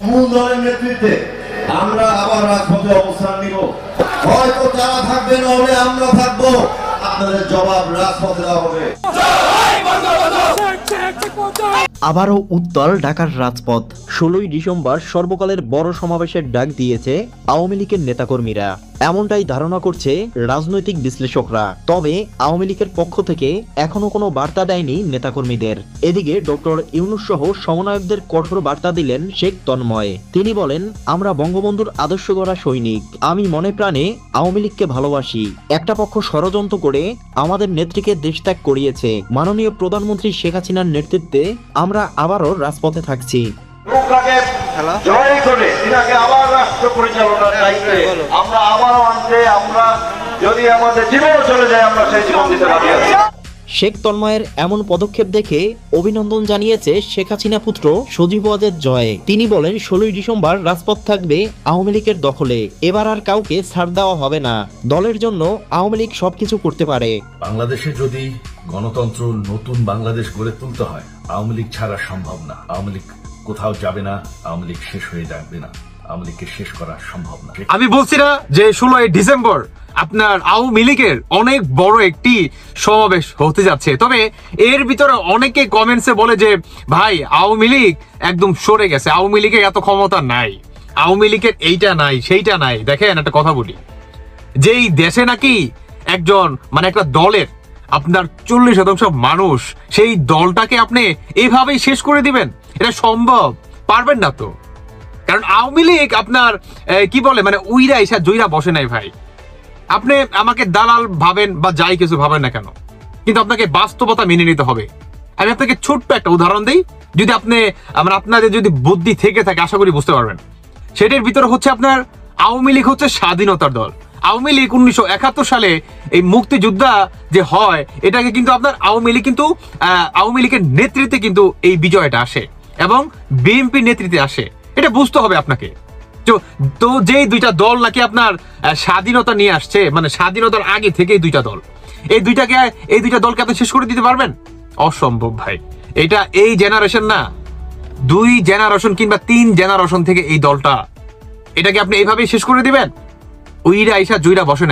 মূল দলের নেতৃত্বে আমরা আবার রাজপথে অবস্থান নিব। হয়তো তারা থাকবে, না হলে আমরা থাকবো। আপনাদের জবাব রাজপথে দেওয়া হবে। আবারও উত্তাল ঢাকার রাজপথ। 16ই ডিসেম্বর সর্বকালের বড় সমাবেশের ডাক দিয়েছে আওয়ামী লীগের নেতাকর্মীরা, এমনটাই ধারণা করছে রাজনৈতিক বিশ্লেষকরা। তবে আওয়ামী লীগের পক্ষ থেকে এখনো কোনো বার্তা দেয়নি নেতাকর্মীদের। এদিকে ডক্টর ইউনূস সহ সমন্বয়কদের কঠোর বার্তা দিলেন শেখ তন্ময়। তিনি বলেন, আমরা বঙ্গবন্ধুর আদর্শ গড়া সৈনিক, আমি মনে প্রাণে আওয়ামী লীগকে ভালোবাসি। একটা পক্ষ ষড়যন্ত্র করে আমাদের নেত্রীকে দেশত্যাগ করিয়েছে। মাননীয় প্রধানমন্ত্রী শেখ হাসিনার নেতৃত্বে আমরা আবারও রাজপথে থাকছি। জয় করে এটাকে আবার রাষ্ট্র পরিচালনার দায়িত্বে আমরা আবারও আনতে, আমরা যদি আমাদের জীবন চলে যায়, আমরা সেই জীবন দিতে রাজি আছি। শেখ তন্ময়ের এমন পদক্ষেপ দেখে অভিনন্দন জানিয়েছে শেখ হাসিনা পুত্র সজীব ওয়াজেদ জয়। তিনি বলেন, 16ই ডিসেম্বর রাজপথ থাকবে আওয়ামী লীগের দখলে। এবার আর কাউকে ছাড় দেওয়া হবে না। দলের জন্য আওয়ামী লীগ সবকিছু করতে পারে। বাংলাদেশে যদি গণতন্ত্র নতুন বাংলাদেশ গড়ে তুলতে হয়, আওয়ামী লীগ ছাড়া সম্ভব না। আওয়ামী লীগ কোথাও যাবে না, আওয়ামী লীগ শেষ হয়ে যাবে না, আওয়ামী লীগকে শেষ করা সম্ভব না। আমি বলছি না যে 16ই ডিসেম্বর আপনার আওয়ামী লীগের অনেক বড় একটি সমাবেশ হতে যাচ্ছে, তবে এর ভিতরে অনেকে কমেন্টসে বলে যে ভাই আওয়ামী লীগ একদম সরে গেছে, আওয়ামী লীগের এত ক্ষমতা নাই, আওয়ামী লীগের এইটা নাই সেইটা নাই। দেখেন একটা কথা বলি, যেই দেশে নাকি একজন মানে একটা দলের আপনার 40% মানুষ, সেই দলটাকে আপনি এভাবেই শেষ করে দিবেন, এটা সম্ভব? পারবেন না তো। কারণ আওয়ামী লীগ আপনার কি বলে মানে উইরা এসা জয়রা বসে নাই ভাই। আপনি আমাকে দালাল ভাবেন বা যাই কিছু ভাবেন না কেন, কিন্তু আপনাকে বাস্তবতা মেনে নিতে হবে। আমি আপনাকে ছোট্ট একটা উদাহরণ দিই, যদি আপনি আপনাদের যদি বুদ্ধি থেকে থাকে আশা করি বুঝতে পারবেন। সেটার ভিতরে হচ্ছে আপনার আওয়ামী লীগ হচ্ছে স্বাধীনতার দল। আওয়ামী লীগ 1971 সালে এই মুক্তিযোদ্ধা যে হয়, এটাকে কিন্তু আপনার আওয়ামী লীগ কিন্তু আওয়ামী লীগের নেতৃত্বে কিন্তু এই বিজয়টা আসে এবং বিএনপি নেতৃত্বে আসে। এটা বুঝতে হবে আপনাকে। তো যেই দুইটা দল নাকি আপনার স্বাধীনতা নিয়ে আসছে, মানে স্বাধীনতার আগে থেকেই দুইটা দল, এই দুইটা দলকে আপনি শেষ করে দিতে পারবেন? অসম্ভব ভাই। এটা এই জেনারেশন না, 2 জেনারেশন কিংবা 3 জেনারেশন থেকে এই দলটা, এটাকে আপনি এইভাবেই শেষ করে দিবেন? উইরা আইসা জুইরা বসে নাই।